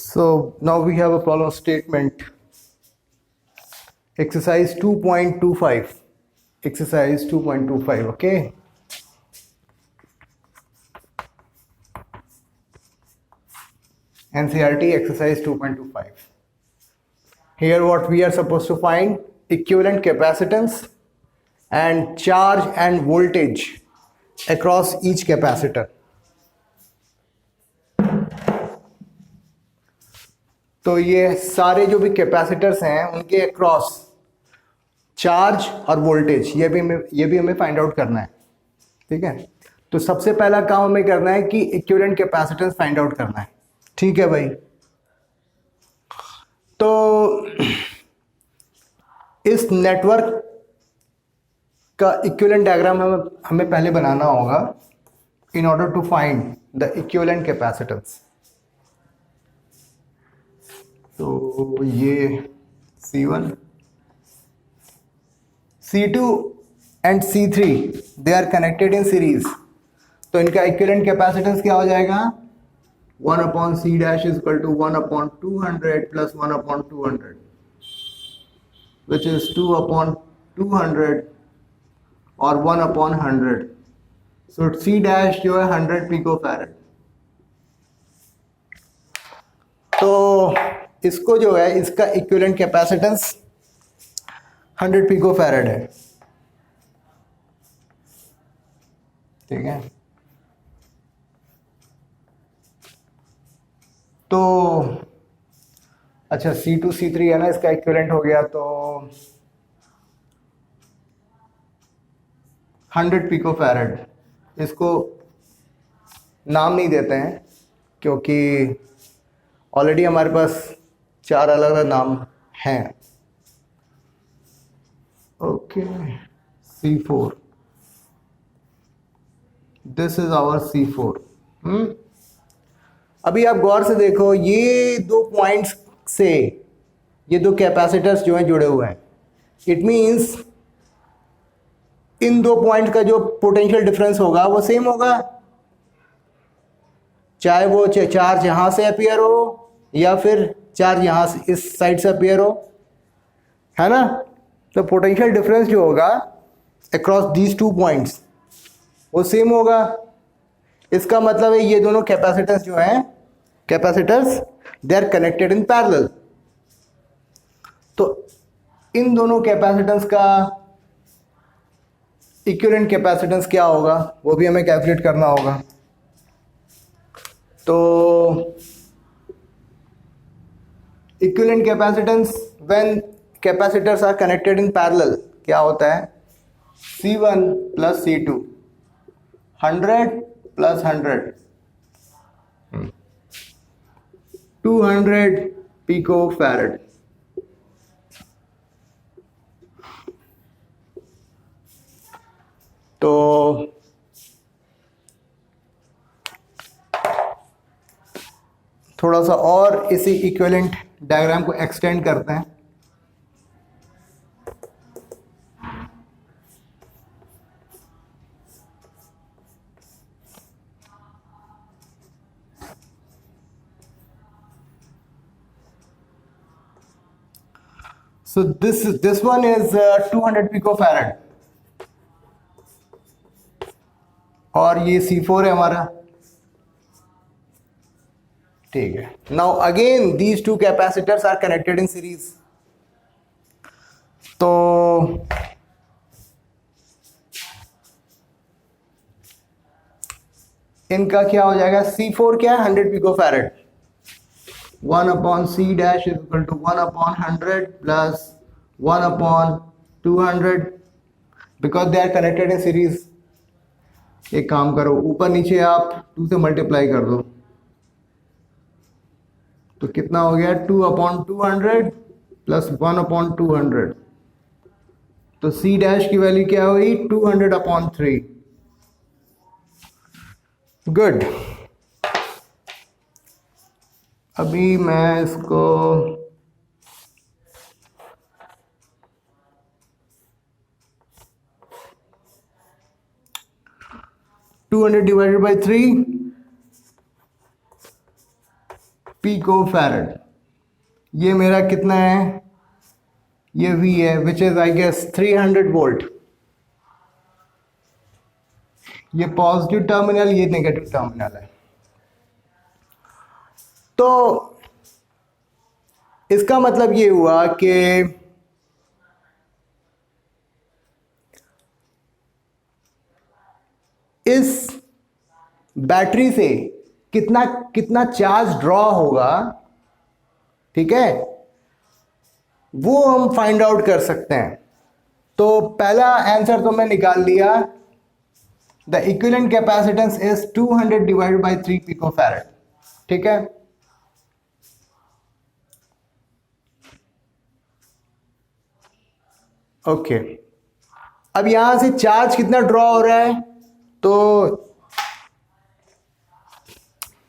So now we have a problem statement. Exercise 2.25. Exercise 2.25. Okay. NCERT exercise 2.25. Here what we are supposed to find: equivalent capacitance and charge and voltage across each capacitor. तो ये सारे जो भी capacitors हैं उनके across charge और voltage ये भी हमें फाइंड आउट करना है. ठीक है, तो सबसे पहला काम हमें करना है कि इक्विवेलेंट कैपेसिटेंस फाइंड आउट करना है. ठीक है भाई, तो इस नेटवर्क का इक्विवेलेंट डायग्राम हमें पहले बनाना होगा in order to find the equivalent capacitance. तो ये C1, C2 and C3 they are connected in series. तो इनका इक्विवेलेंट कैपेसिटेंस क्या हो जाएगा? 1/C dash is equal to 1/200 plus 1/200 which is 2/200 और 1/100. सो C डैश जो है 100 पिको फैरेड. तो इसको जो है इसका इक्विवेलेंट कैपेसिटेंस 100 पिको फैरेड है. ठीक है, तो अच्छा C2 C3 है ना, इसका इक्विवेलेंट हो गया तो 100 पिको फैरेड. इसको नाम नहीं देते हैं क्योंकि ऑलरेडी हमारे पास 4 अलग अलग नाम हैं. Okay, C4, this is our C4. अभी आप गौर से देखो, ये दो पॉइंट्स से ये दो कैपेसिटर्स जो हैं जुड़े हुए हैं. इट मींस इन दो पॉइंट का जो पोटेंशियल डिफरेंस होगा वो सेम होगा, चाहे वो चार्ज यहां से अपीयर हो या फिर चार्ज यहां से इस साइड से अपीयर हो, है ना. तो पोटेंशियल डिफरेंस जो होगा अक्रॉस दीज टू पॉइंट्स वो सेम होगा. इसका मतलब है ये दोनों कैपेसिटर्स जो हैं, capacitors they are connected in parallel. तो इन दोनों कैपेसिटेंस का इक्विवेलेंट कैपेसिटेंस क्या होगा वो भी हमें कैलकुलेट करना होगा. तो equivalent capacitance when capacitors are connected in parallel क्या होता है? C1 plus C2, 100 plus 100, 200 pico farad. तो थोड़ा सा और इसी इक्विवेलेंट डायग्राम को एक्सटेंड करते हैं. So this one is 200 picofarad और ये C4 है हमारा. ठीक है, now again these two capacitors are connected in series. तो इनका क्या हो जाएगा? C4 क्या है? 100 picofarad. 1/C dash is equal to 1/100 plus 1/200 because they are connected in series. एक काम करो, ऊपर नीचे आप 2 से मल्टीप्लाई कर दो तो कितना हो गया? 2/200 प्लस 1/200. तो C डैश की वैल्यू क्या हुई? 200/3. गुड. अभी मैं इसको (200 / 3) पिको फैरड। ये मेरा कितना है, ये V है, which is I guess 300 volt. ये पॉजिटिव टर्मिनल, ये नेगेटिव टर्मिनल है। तो इसका मतलब ये हुआ कि इस बैटरी से कितना कितना चार्ज ड्रॉ होगा, ठीक है, वो हम फाइंड आउट कर सकते हैं। तो पहला आंसर तो मैं निकाल लिया, the equivalent capacitance is 200 divided by 3 pico farad, ठीक है। ओके, अब यहां से चार्ज कितना ड्रॉ हो रहा है, तो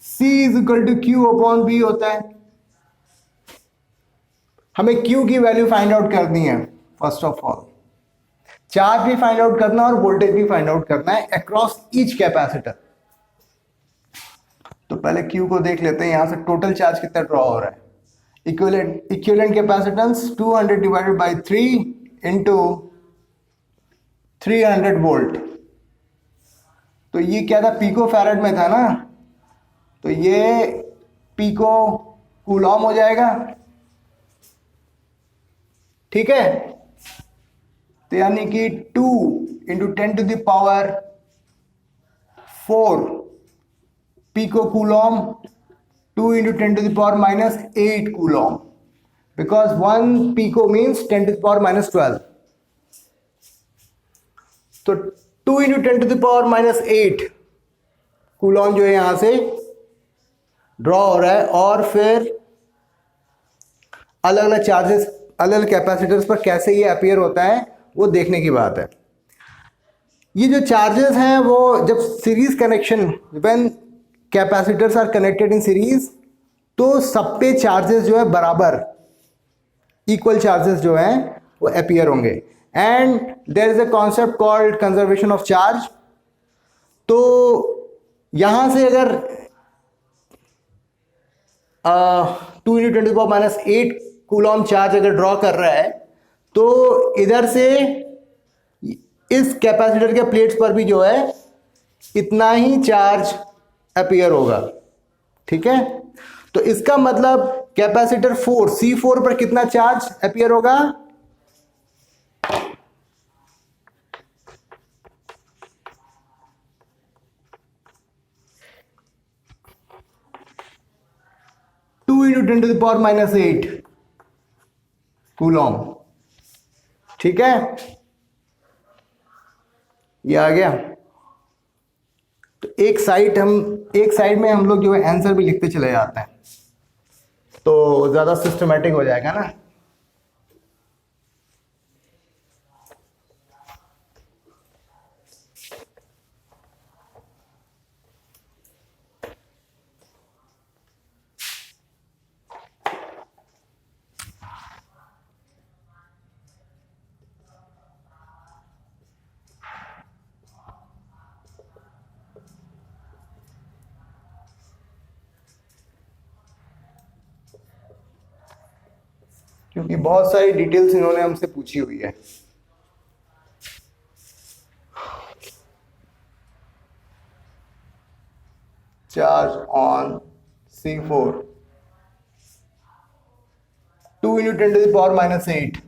C is equal to Q upon B होता है। हमें Q की वैल्यू फाइंड आउट करनी है। फर्स्ट ऑफ ऑल चार्ज भी फाइंड आउट करना है और वोल्टेज भी फाइंड आउट करना है अक्रॉस ईच कैपेसिटर। तो पहले Q को देख लेते हैं, यहां से टोटल चार्ज कितना ड्रॉ हो रहा है। Equivalent capacitance 200 divided by 3 into 300 volt. तो ये क्या था, पिको फैरड में था ना, तो ये पिको कूलॉम हो जाएगा, ठीक है। तो यानी कि 2 into 10 to the power 4 pico coulomb, 2 into 10 to the power minus 8 coulomb, because 1 pico means 10 to the power minus 12। तो 2 into 10 to the power minus 8 coulomb जो है यहां से ड्रॉ हो रहा है। और फिर अलग अलग चार्जेस, अलग अलग कैपेसिटर्स पर कैसे ये अपीयर होता है वो देखने की बात है। ये जो चार्जेस हैं वो जब series connection, when capacitors are connected in series, तो सब पे चार्जेस जो है बराबर इक्वल चार्जेस जो हैं वो अपीयर होंगे। And there is a concept called conservation of charge. तो यहां से अगर 2 into 10 to the power minus 8 coulomb charge अगर ड्रॉ कर रहा है, तो इधर से इस कैपेसिटर के प्लेट्स पर भी जो है इतना ही चार्ज अपीयर होगा, ठीक है। तो इसका मतलब कैपेसिटर 4 C4 पर कितना चार्ज अपीयर होगा, two into 10 to the power minus 8 coulomb, ठीक है। ये आ गया। तो एक साइड में हम लोग जो है आंसर भी लिखते चले जाते हैं, तो ज्यादा सिस्टमैटिक हो जाएगा ना। क्योंकि बहुत सारी डिटेल्स इन्होंने हमसे पूछी हुई है। Charge on C4 2 into 10 to the power minus 8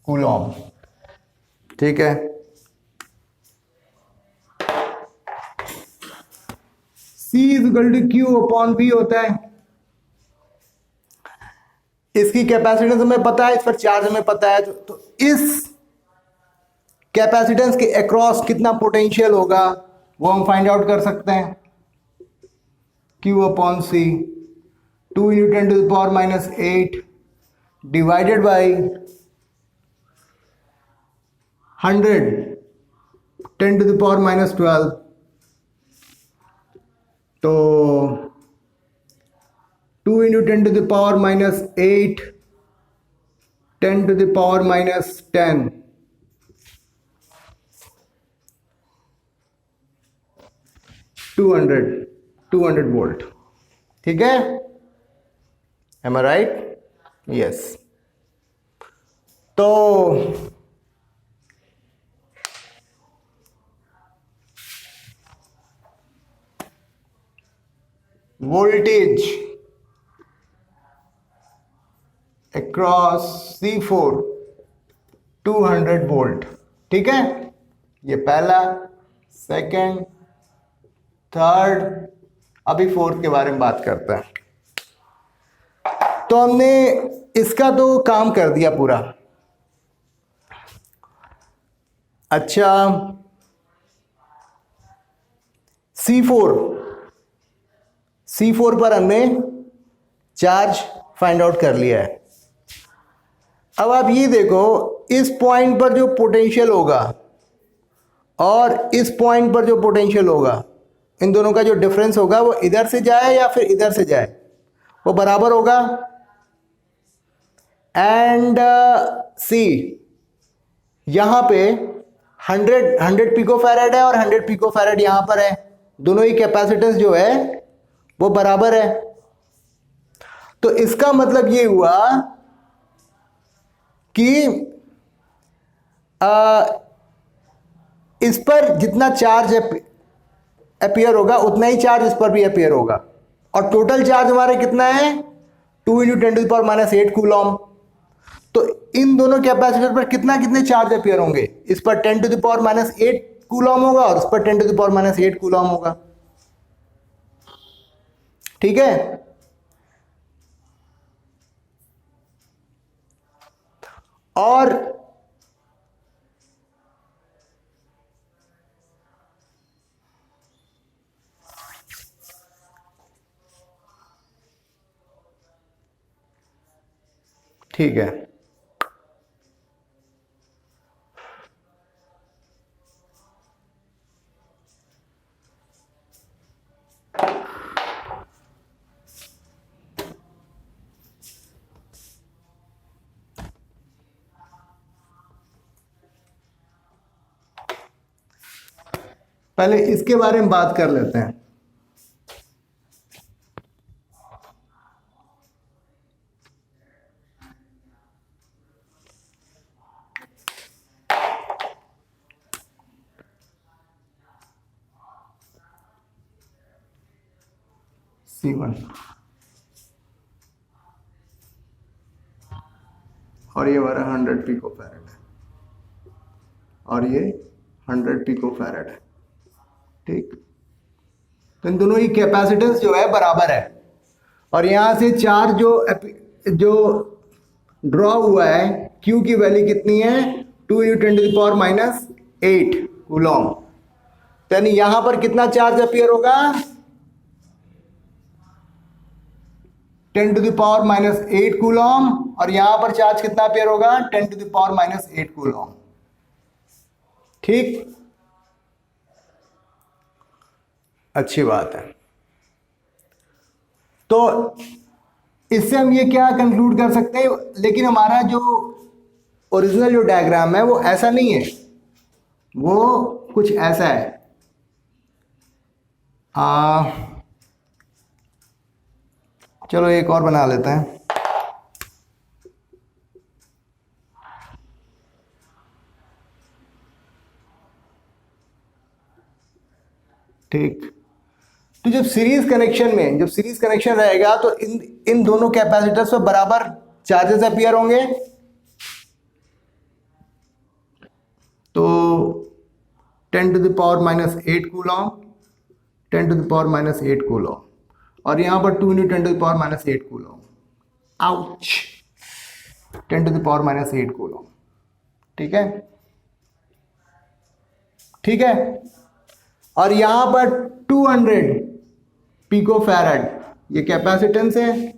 coulomb, ठीक है। C is equal to Q upon B होता है। इसकी कैपेसिटेंस हमें पता है, इस पर चार्ज हमें पता है, तो इस कैपेसिटेंस के अक्रॉस कितना पोटेंशियल होगा वो हम फाइंड आउट कर सकते हैं। Q upon C 2 into 10 to the power minus 8 divided by 100 10 to the power minus 12। तो 2 into 10 to the power minus 8 10 to the power minus 10 200 volt. ठीक है, एम आई राइट? यस। तो वोल्टेज अक्रॉस C4 200 वोल्ट, ठीक है। ये पहला, second, third, अभी fourth के बारे में बात करते हैं। तो हमने इसका तो काम कर दिया पूरा। अच्छा, C4 पर हमने चार्ज फाइंड आउट कर लिया है। अब आप ये देखो, इस पॉइंट पर जो पोटेंशियल होगा और इस पॉइंट पर जो पोटेंशियल होगा, इन दोनों का जो डिफरेंस होगा वो इधर से जाए या फिर इधर से जाए, वो बराबर होगा। एंड सी, यहां पे 100 पिको फैरेड है और 100 पिको फैरेड यहां पर है, दोनों ही कैपेसिटेंस जो है वो बराबर है। तो इसका मतलब ये हुआ कि इस पर जितना चार्ज अपीयर होगा उतना ही चार्ज इस पर भी अपीयर होगा, और टोटल चार्ज हमारे कितना है 2 × 10⁻⁸ कूलॉम। तो इन दोनों कैपेसिटर पर कितने चार्ज अपीयर होंगे, इस पर 10⁻⁸ कूलॉम होगा और इस पर 10⁻⁸ कूलॉम होगा, ठीक है। और ठीक है, पहले इसके बारे में बात कर लेते हैं। C1 और ये हमारा 100 पिको फैरेड है और ये 100 पिको फैरेड है, ठीक। तो इन दोनों ही कैपेसिटेंस जो है बराबर है, और यहां से चार्ज जो ड्रॉ हुआ है, Q की वैल्यू कितनी है 2 × 10⁻⁸ कूलॉम। यानी यहां पर कितना चार्ज अपीयर होगा 10⁻⁸ कूलॉम, और यहां पर चार्ज कितना अपीयर होगा 10⁻⁸ कूलॉम, ठीक। अच्छी बात है। तो इससे हम ये क्या कंक्लूड कर सकते हैं, लेकिन हमारा जो ओरिजिनल जो डायग्राम है वो ऐसा नहीं है, वो कुछ ऐसा है। चलो एक और बना लेते हैं। ठीक, तो जब सीरीज कनेक्शन रहेगा तो इन दोनों कैपेसिटर्स पर बराबर चार्जेस अपीयर होंगे। तो 10⁻⁸ कूलॉम, 10⁻⁸ कूलॉम, और यहां पर 2 × 10⁻⁸ कूलॉम, आउच, 10⁻⁸ कूलॉम, ठीक है, ठीक है। और यहां पर 200 पिको फैरेड ये कैपेसिटेंस है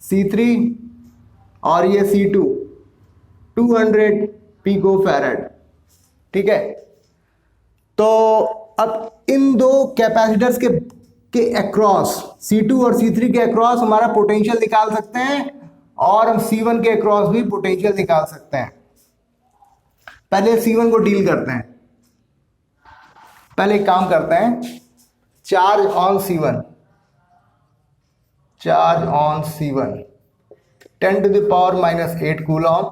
C3, और ये C2 200 पिको फैरेड, ठीक है। तो अब इन दो कैपेसिटर्स के अक्रॉस, C2 और C3 के अक्रॉस हमारा पोटेंशियल निकाल सकते हैं, और हम C1 के अक्रॉस भी पोटेंशियल निकाल सकते हैं। पहले C1 को डील करते हैं। पहले एक काम करते हैं, charge on C1, charge on C1 10 to the power minus 8 Coulomb,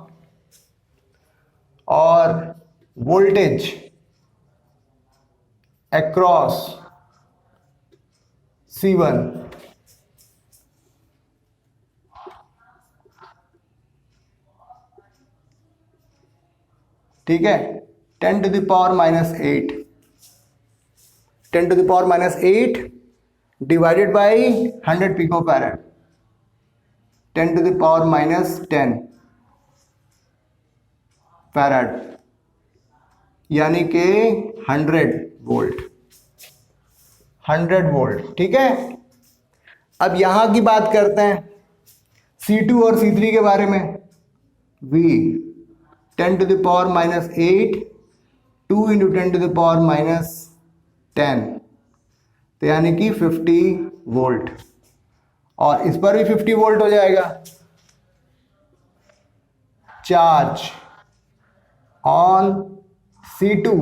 और वोल्टेज अक्रॉस C1 ठीक है 10 to the power minus 8, 10 to the power minus 8 divided by 100 picofarad, 10 to the power minus 10 farad, यानी कि 100 वोल्ट, 100 वोल्ट। ठीक है, अब यहां की बात करते हैं C2 और C3 के बारे में। V 10 to the power minus 8 2 into 10 to the power minus 10, तो यानी कि 50 वोल्ट, और इस पर भी 50 वोल्ट हो जाएगा। Charge on C2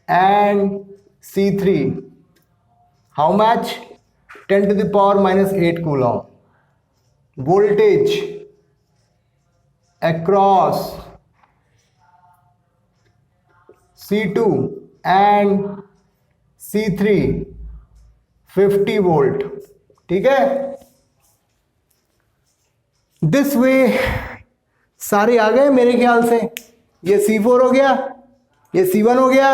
and C3 how much 10 to the power minus 8 Coulomb, voltage across C2 and C3 50 volt. ठीक है, दिस वे सारे आ गए मेरे ख्याल से। ये C4 हो गया, ये C1 हो गया,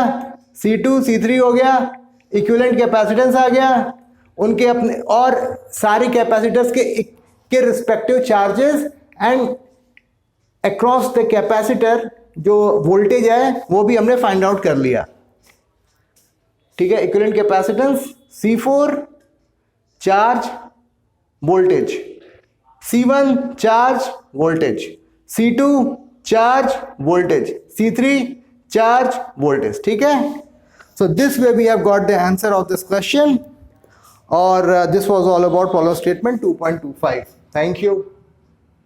C2 C3 हो गया, इक्विवेलेंट कैपेसिटेंस आ गया उनके अपने, और सारे कैपेसिटर्स के respective charges and across the capacitor जो वोल्टेज है वो भी हमने फाइंड आउट कर लिया। ठीक है, equivalent capacitance C4 charge voltage, C1 charge voltage, C2 charge voltage, C3 charge voltage. ठीक है, so this way we have got the answer of this question, और this was all about problem statement 2.25। Thank you.